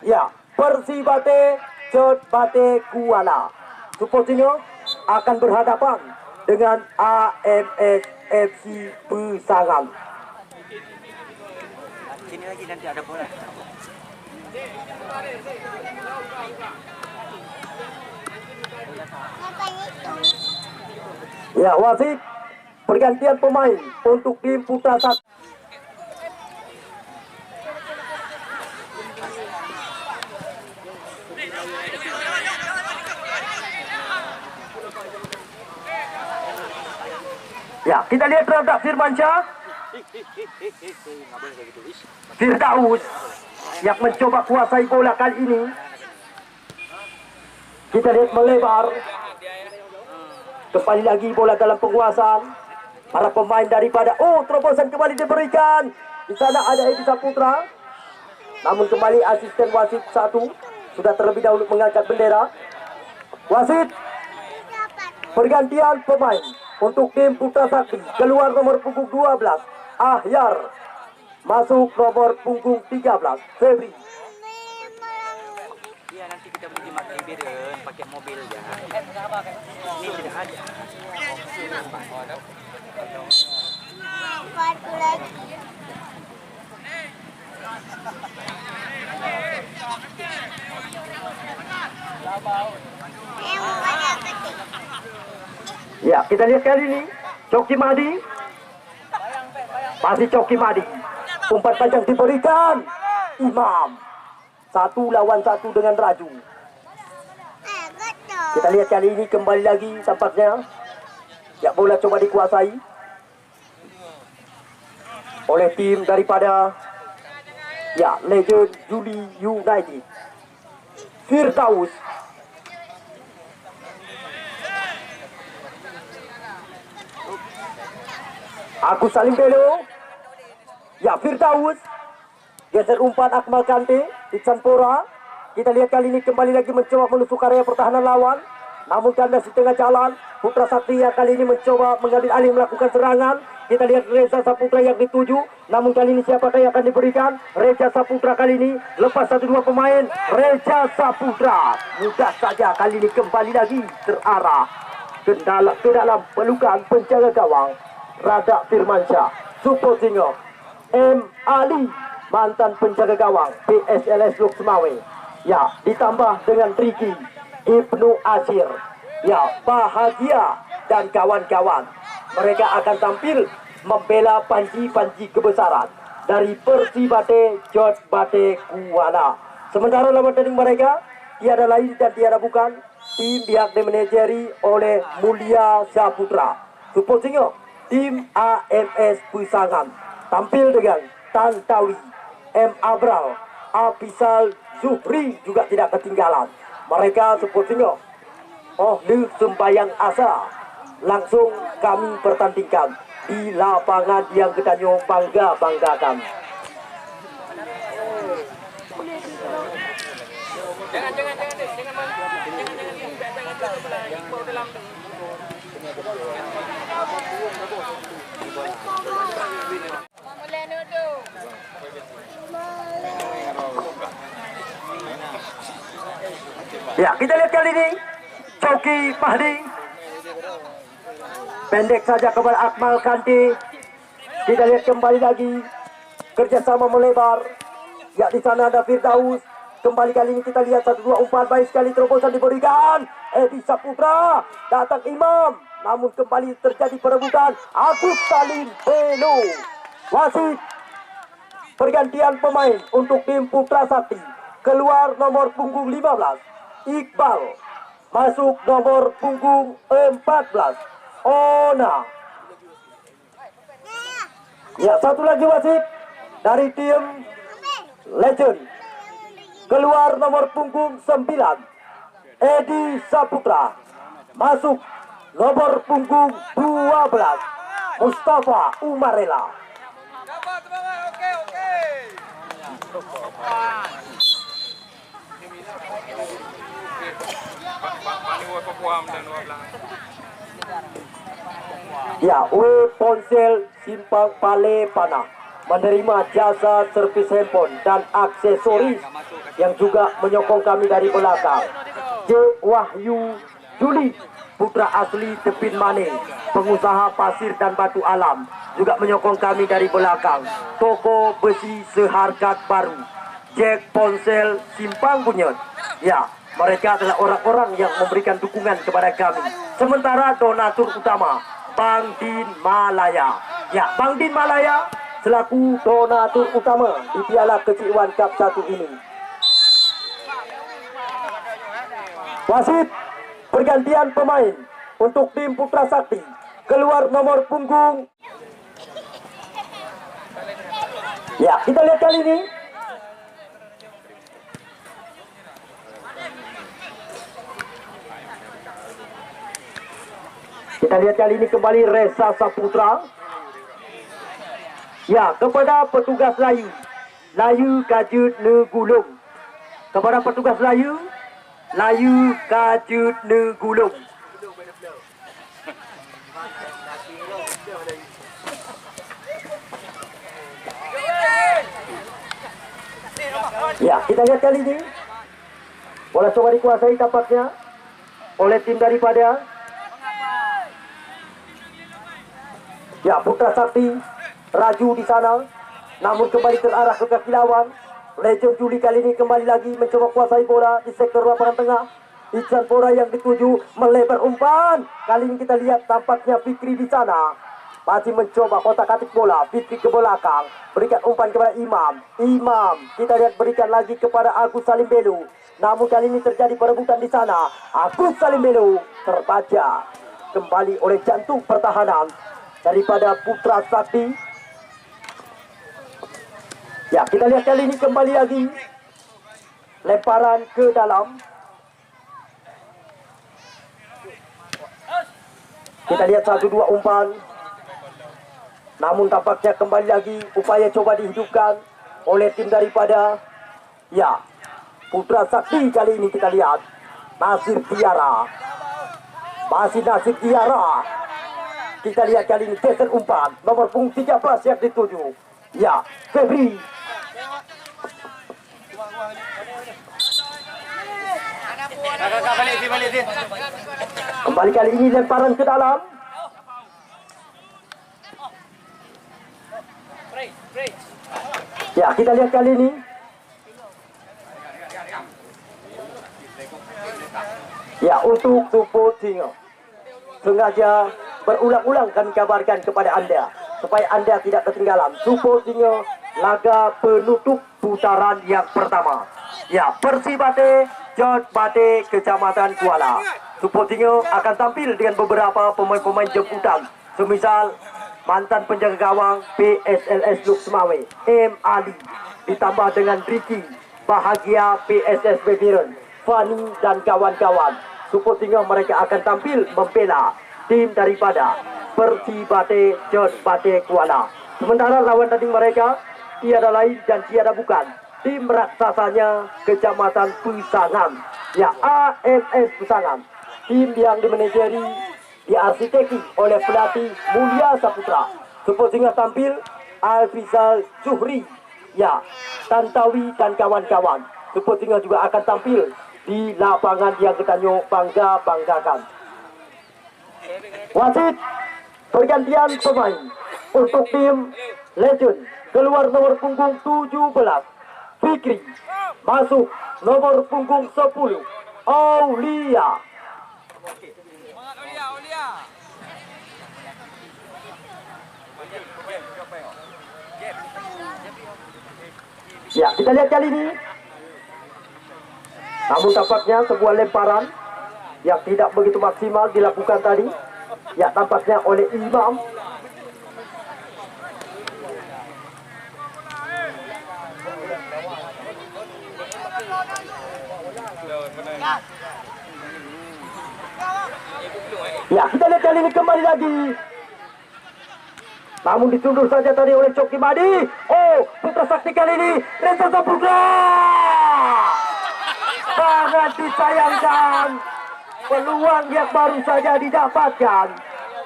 Ya Persibate Jod Bate Kuala. Suposingo akan berhadapan dengan AMS FC Pesangan. Sini lagi nanti ada bola. Ya wasit pergantian pemain untuk tim Putra Sakti. Ya kita lihat terhadap Firmansyah Firdaus yang mencoba kuasai bola kali ini. Kita lihat melebar, kembali lagi bola dalam penguasaan para pemain daripada, terobosan kembali diberikan. Di sana ada Edi Saputra, namun kembali asisten wasit satu sudah terlebih dahulu mengangkat bendera. Wasit pergantian pemain untuk tim Putra Sakti. Keluar nomor punggung 12 Ahyar, masuk nomor punggung 13 Febri. Iya nanti kita pergi makan biren pakai mobil ya. Ini tidak ada. Ya kita lihat kali ini Coki Madi, masih Coki Madi, umpan panjang diberikan Imam. 1 lawan 1 dengan Raju. Kita lihat kali ini kembali lagi tampaknya, ya bola coba dikuasai oleh tim daripada, ya Legend Juli United. Firdaus, Agus Salim Belu, ya Firdaus Geser umpan Akmal Kante di Canpora. Kita lihat kali ini kembali lagi mencoba menusuk area pertahanan lawan. Namun kandas di tengah jalan. Putra Sakti yang kali ini mencoba mengambil alih melakukan serangan. Kita lihat Reza Saputra yang dituju. Namun kali ini siapakah yang akan diberikan? Reza Saputra kali ini lepas 1-2 pemain. Reza Saputra mudah saja kali ini kembali lagi terarah ke dalam pelukan penjaga gawang Rada Firmansyah, Suposingo, M. Ali, mantan penjaga gawang PSLS Lok Semawe. Ya, ditambah dengan Triki, Ibnu Azir, ya, Bahagia dan kawan-kawan. Mereka akan tampil membela panji-panji kebesaran dari Persibate Jodbate Kuala. Sementara lawan tanding mereka tiada lain dan tiada bukan tim yang dimanajeri oleh Mulia Saputra. Suposingo, tim AMS Pusangan tampil dengan Tantawi, M. Abral, Afisal Zuhri juga tidak ketinggalan. Mereka Suposingo, Li Sembayang Asa langsung kami pertandingkan di lapangan yang kita banggakan. Ya, kita lihat kali ini Coki Pahdi pendek saja kepada Akmal Kante. Kita lihat kembali lagi kerjasama melebar. Ya, di sana ada Firdaus. Kembali kali ini kita lihat 1-2 umpan baik sekali, terobosan diberikan. Edi Saputra, datang Imam. Namun kembali terjadi perebutan. Agus Salim Belo. Wasit pergantian pemain untuk tim Putra Sakti. Keluar nomor punggung 15 Iqbal, masuk nomor punggung 14 Ona. Ya, satu lagi wasit dari tim Legend. Keluar nomor punggung 9 Edi Saputra, masuk nomor punggung 12 Mustafa Umarela. Ya, W Ponsel Simpang Pale Panah menerima jasa servis handphone dan aksesoris yang juga menyokong kami dari belakang. J. Wahyu Juli, putra asli Tepin Mane, pengusaha pasir dan batu alam, juga menyokong kami dari belakang. Toko besi seharkat baru, Jack Ponsel Simpang Bunyot. Ya, mereka adalah orang-orang yang memberikan dukungan kepada kami. Sementara donatur utama Bang Din Malaya. Ya, Bang Din Malaya selaku donatur utama di Piala Kecil One Cup 1 ini. Wasit pergantian pemain untuk tim Putra Sakti. Keluar nomor punggung. Ya, kita lihat kali ini. Kita lihat kali ini kembali Reza Saputra. Ya, kepada petugas Layu Kajut Negulung. Kepada petugas Layu Kajut Negulung. Ya, kita lihat kali ini bola coba dikuasai tampaknya oleh tim daripada ya Putra Sakti. Raju di sana, namun kembali terarah ke kaki lawan. Legend Juli kali ini kembali lagi mencoba kuasai bola di sektor lapangan tengah. Ican bola yang dituju melebar umpan. Kali ini kita lihat tampaknya Fikri di sana masih mencoba kotak-atik bola. Fikri ke belakang, berikan umpan kepada Imam. Kita lihat berikan lagi kepada Agus Salim Belu. Namun kali ini terjadi perebutan di sana. Agus Salim Belu terbaca kembali oleh jantung pertahanan daripada Putra Sakti. Ya, kita lihat kali ini kembali lagi lemparan ke dalam. Kita lihat 1-2 umpan. Namun tampaknya kembali lagi upaya coba dihidupkan oleh tim daripada ya Putra Sakti. Kali ini kita lihat Nasir Tiara, masih Nasir Tiara. Kita lihat kali ini geser umpan nomor punggung 13 yang dituju ya Febri. Kembali kali ini lemparan ke dalam. Ya, kita lihat kali ini. Ya, untuk Supo Singo. Sengaja berulang-ulang kami kabarkan kepada Anda supaya Anda tidak ketinggalan. Supo Singo laga penutup putaran yang pertama. Ya, Persibate Jod Bate Kecamatan Kuala. Supo Singo akan tampil dengan beberapa pemain-pemain jemputan. Semisal mantan penjaga gawang PSLS Luk Semawe, M. Ali, ditambah dengan Ricky, Bahagia PSS Bebiren, Fani dan kawan-kawan. Supo Singo mereka akan tampil membela tim daripada Persibate Jod Bate Kuala. Sementara lawan tanding mereka tiada lain dan tiada bukan tim raksasanya Kecamatan Pesangan, ya AMS Pesangan. Tim yang dimanajeri diarsiteki oleh pelatih Mulia Saputra. Supo Singo tampil Alfisal Zuhri, ya Tantawi dan kawan-kawan. Supo Singo juga akan tampil di lapangan yang kita banggakan. Wasit pergantian pemain untuk tim Legend. Keluar nomor punggung 17 Fikri, masuk nomor punggung 10 Aulia. Ya, kita lihat kali ini. Namun tampaknya sebuah lemparan yang tidak begitu maksimal dilakukan tadi. Ya, tampaknya oleh Imam. Ya, kita lihat kali ini kembali lagi. Namun ditundur saja tadi oleh Coki Madi. Oh, Putra Sakti kali ini Reza Saputra. Sangat disayangkan peluang yang baru saja didapatkan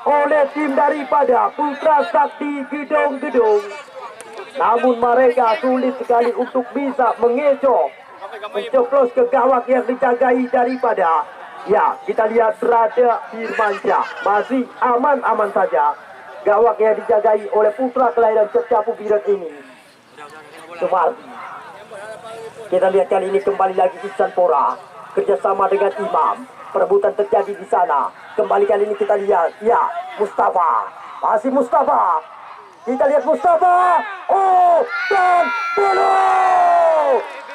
oleh tim daripada Putra Sakti Gedong-Gedong. Namun mereka sulit sekali untuk bisa mengecoh, mencoblos ke gawang yang dijagai daripada, ya kita lihat berada Firmansyah. Masih aman-aman saja gawang yang dijagai oleh putra kelahiran Cecapu Biren ini. Sumardi. Kita lihat kali ini kembali lagi Iksan Pora kerjasama dengan Imam. Perebutan terjadi di sana. Kembali kali ini kita lihat, ya Mustafa, masih Mustafa. Kita lihat Mustafa. Oh, dan Pelo.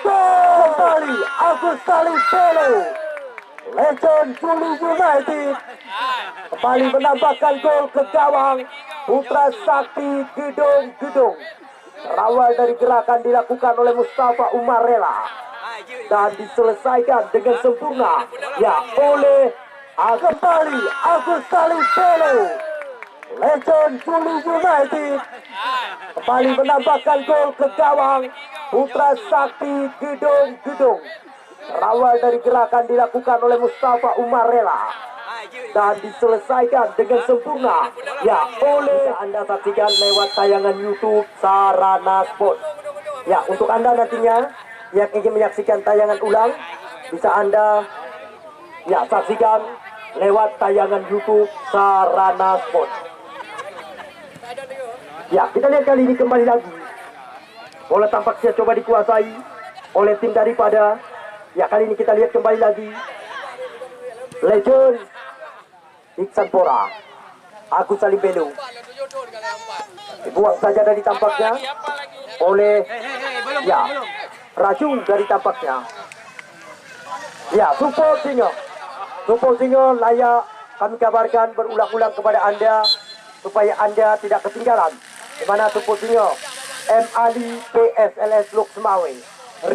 Kembali Agus Salim Pelo. Legend Julu United kembali menambahkan gol ke gawang Putra Sakti Gedong-Gedong. Berawal dari gerakan dilakukan oleh Mustafa Umar Rela dan diselesaikan dengan sempurna, ya oleh kembali Agus Salim Pelo. Legend Julu United kembali menambahkan gol ke gawang Putra Sakti Gedong-Gedong. Berawal dari gerakan dilakukan oleh Mustafa Umar Rela dan diselesaikan dengan sempurna, ya oleh Anda saksikan lewat tayangan YouTube Sarana Sport. Ya, untuk Anda nantinya yang ingin menyaksikan tayangan ulang bisa Anda ya saksikan lewat tayangan YouTube Sarana Sport. Ya, kita lihat kali ini kembali lagi bola tampaknya coba dikuasai oleh tim daripada, ya kali ini kita lihat kembali lagi Legend Iksan Pora, Agus Salim Pelo. Dibuang saja dari tampaknya oleh ya Raju dari tampaknya. Ya, Supo Singo. Supo Singo layak kami kabarkan berulang-ulang kepada Anda supaya Anda tidak ketinggalan. Di mana Supo Singo, M. Ali PSLS Luk Semawe,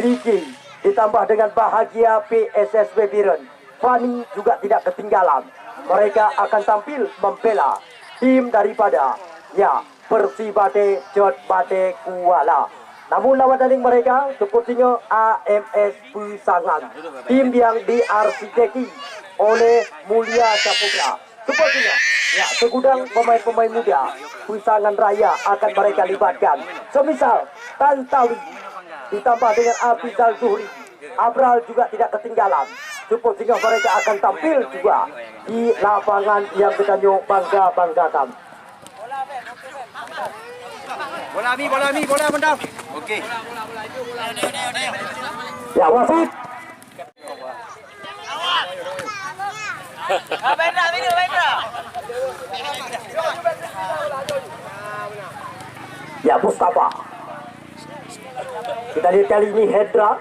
Ricky ditambah dengan Bahagia PSS Bebiren, Fani juga tidak ketinggalan. Mereka akan tampil membela tim daripada ya Persibate Jod Bate Kuala. Namun lawan tanding mereka sepertinya AMS Pusangan, tim yang diarsiteki oleh Mulia Saputra. Sepertinya ya segudang pemain-pemain muda Pusangan Raya akan mereka libatkan. Semisal Tantawi ditambah dengan Afizal Zuhri, Abral juga tidak ketinggalan. Sepertinya mereka akan tampil juga di lapangan yang kita bangga-banggakan. Bola benda. Okey. Ya wasit. Ya Mustafa. Kita lihat kali ini Hendra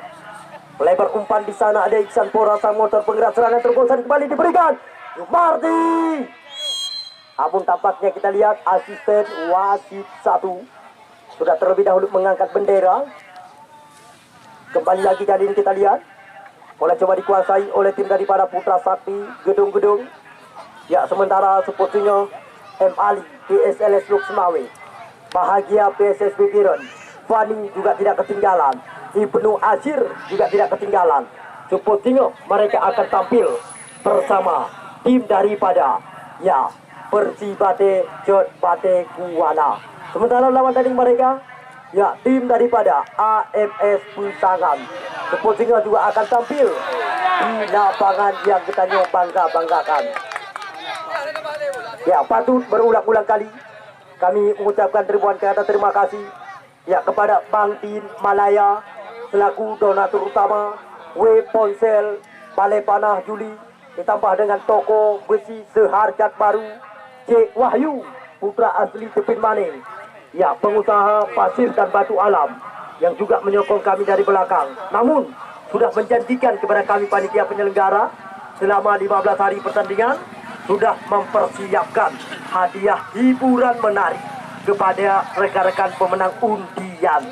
melebar umpan di sana, ada Iksan Pora sang motor penggerak serangan terobosan kembali diberikan Yumardi. Namun tampaknya kita lihat asisten wasit 1 sudah terlebih dahulu mengangkat bendera. Kembali lagi kali ini kita lihat bola coba dikuasai oleh tim daripada Putra Sakti Gedung-Gedung. Ya sementara sepertinya M. Ali PSLS Luxmawe, Bahagia PSSB Biren, Fani juga tidak ketinggalan, Ibnu Azir juga tidak ketinggalan. Sepertinya mereka akan tampil bersama tim daripada ya Persibate Jod Bate Kuala. Sementara lawan tanding mereka ya tim daripada AMS Pusangan sepertinya juga akan tampil di lapangan yang kita bangga-banggakan. Ya patut berulang-ulang kali kami mengucapkan ribuan kata terima kasih ya kepada Bang Tin Malaya selaku donatur utama, W Ponsel Balai Panah Juli, ditambah dengan toko besi seharkat baru Cik Wahyu putra asli Tepin Maning, ya pengusaha pasir dan batu alam yang juga menyokong kami dari belakang. Namun sudah menjanjikan kepada kami panitia penyelenggara selama 15 hari pertandingan sudah mempersiapkan hadiah hiburan menarik kepada rekan-rekan pemenang undian.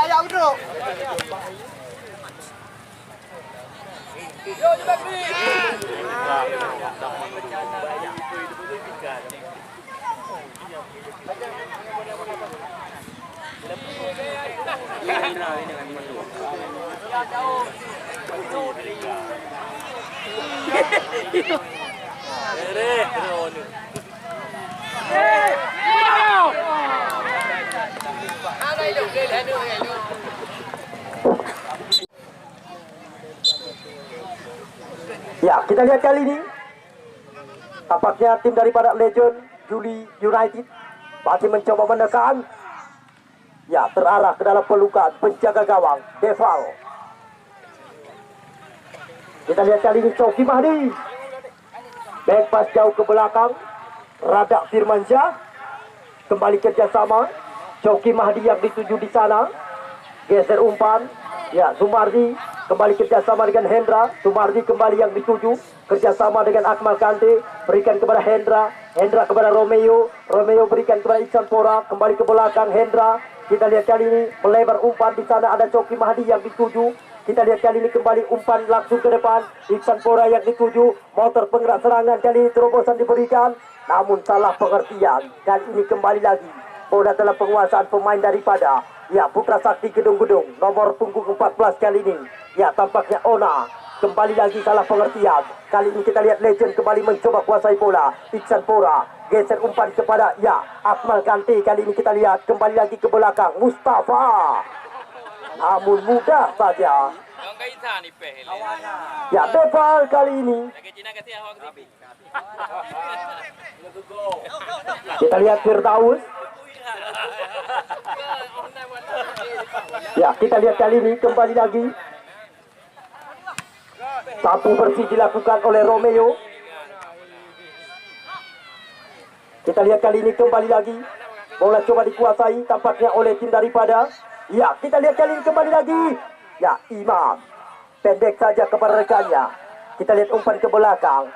Ya, duduk. Ya, kita lihat kali ini tampaknya tim daripada Legend Juli United masih mencoba menekan. Ya, terarah ke dalam pelukan penjaga gawang Deval. Kita lihat kali ini Coki Mahdi, back pass jauh ke belakang, Radak Firmansyah kembali kerjasama. Coki Mahdi yang dituju di sana, geser umpan. Ya, Sumardi kembali kerjasama dengan Hendra. Sumardi kembali yang dituju kerjasama dengan Akmal Kante, berikan kepada Hendra. Hendra kepada Romeo. Romeo berikan kepada Iksan Pora, kembali ke belakang Hendra. Kita lihat kali ini melebar umpan di sana, ada Coki Mahdi yang dituju. Kita lihat kali ini kembali umpan langsung ke depan, Iksan Pora yang dituju. Motor penggerak serangan kali ini terobosan diberikan, namun salah pengertian. Kali ini kembali lagi bola dalam penguasaan pemain daripada ya Putra Sakti Gedung-Gedung nomor punggung 14 kali ini. Ya tampaknya Ona kembali lagi salah pengertian. Kali ini kita lihat Legend kembali mencoba kuasai bola. Iksan Pora geser umpan kepada ya Akmal Kante. Kali ini kita lihat kembali lagi ke belakang Mustafa, namun mudah saja. Ya Deval kali ini. Kita lihat Firdaus. Ya kita lihat kali ini kembali lagi sapu bersih dilakukan oleh Romeo. Kita lihat kali ini kembali lagi bola coba dikuasai tampaknya oleh tim daripada ya kita lihat kali ini kembali lagi ya Imam pendek saja kepada rekannya. Kita lihat umpan ke belakang,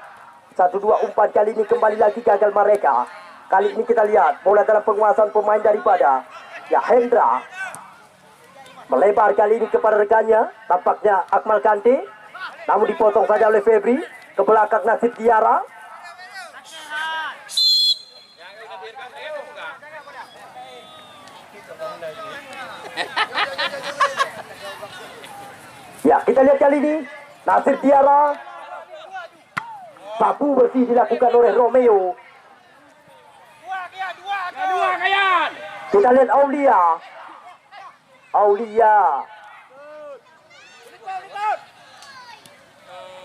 1-2 umpan kali ini kembali lagi gagal mereka. Kali ini kita lihat bola dalam penguasaan pemain daripada Ya, Hendra melebar kali ini kepada rekannya. Tampaknya Akmal Kante, namun dipotong saja oleh Febri. Ke belakang Nasib Tiara. Ya, kita lihat kali ini Nasir Tiara. Sapu bersih dilakukan oleh Romeo. Kita lihat Aulia.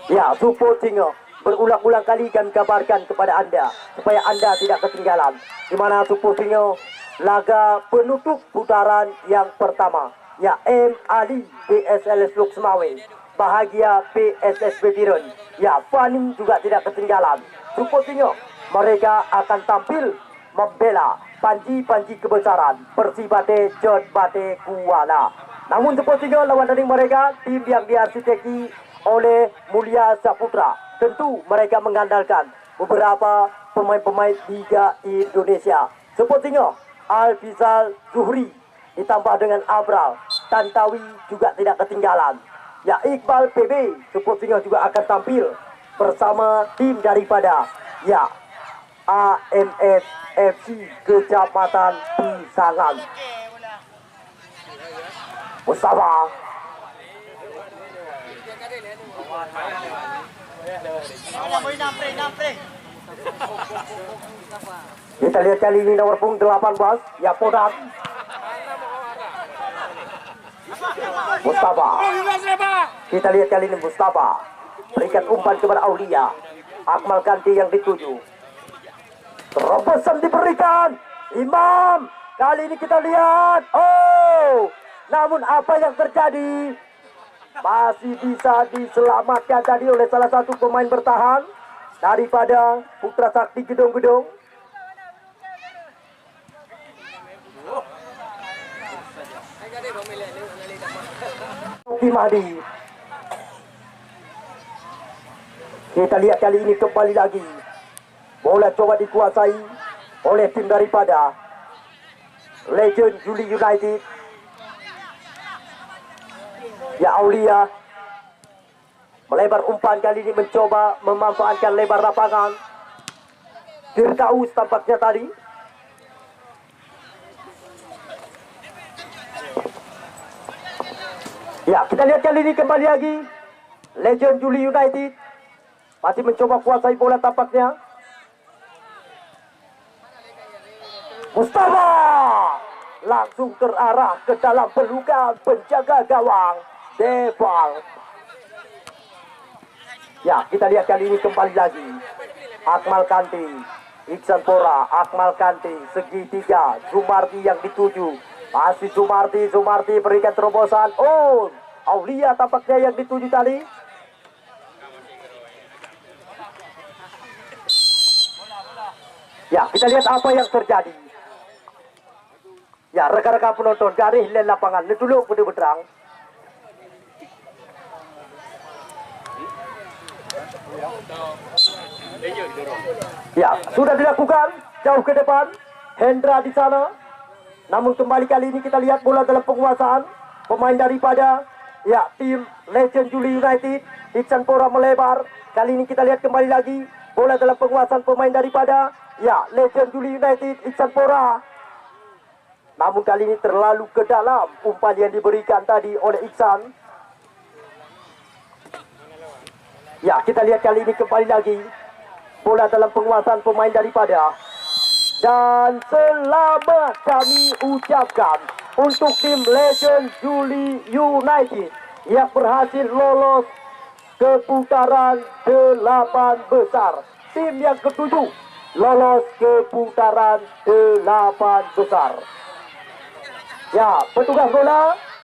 Ya, support singo. Berulang-ulang kali kami kabarkan kepada Anda supaya Anda tidak ketinggalan. Di mana support singo laga penutup putaran yang pertama. Ya, M. Ali PSLS Luxmawe, Bahagia PSS Betiron. Ya, Fani juga tidak ketinggalan. Support singo mereka akan tampil membela panji-panji kebesaran Persibate John Bate Kuala. Namun sepertinya lawan tanding mereka tim yang diarsiteki oleh Mulia Saputra. Tentu mereka mengandalkan beberapa pemain-pemain Liga Indonesia. Sepertinya Al-Fizal Zuhri ditambah dengan Abral, Tantawi juga tidak ketinggalan. Ya, Iqbal PB sepertinya juga akan tampil bersama tim daripada ya AMS FC Kecamatan Pisangan. Mustafa. Kita lihat kali ini nomor punggung 18 ya Podat. Mustafa. Kita lihat kali ini Mustafa berikan umpan kepada Aulia. Akmal Kante yang dituju. Terobosan diberikan Imam. Kali ini kita lihat. Oh, namun apa yang terjadi? Masih bisa diselamatkan tadi oleh salah satu pemain bertahan daripada Putra Sakti Gedong-Gedong. Mahdi. Kita lihat kali ini kembali lagi. Bola coba dikuasai oleh tim daripada Legend Juli United. Ya, Aulia melebar umpan kali ini mencoba memanfaatkan lebar lapangan. Firdaus tampaknya tadi. Ya, kita lihat kali ini kembali lagi Legend Juli United masih mencoba kuasai bola tampaknya. Mustafa langsung terarah ke dalam pelukan penjaga gawang Deval. Ya, kita lihat kali ini kembali lagi Akmal Kante, Iksan Pora, Akmal Kante, segitiga Sumarti yang dituju. Masih Sumarti berikan terobosan. Oh, Aulia tampaknya yang dituju tadi. Ya, kita lihat apa yang terjadi. Ya, rekan-rekan penonton garis len lapangan dulu betul-betul. Ya, sudah dilakukan jauh ke depan. Hendra di sana. Namun kembali kali ini kita lihat bola dalam penguasaan pemain daripada ya tim Legend Juli United. Iksan Pora melebar. Kali ini kita lihat kembali lagi bola dalam penguasaan pemain daripada ya Legend Juli United, Iksan Pora. Namun kali ini terlalu ke dalam umpan yang diberikan tadi oleh Iksan. Ya, kita lihat kali ini kembali lagi bola dalam penguasaan pemain daripada. Dan selamat kami ucapkan untuk tim Legend Juli United yang berhasil lolos ke putaran 8 besar. Tim yang ketujuh lolos ke putaran 8 besar. Ya, petugas bola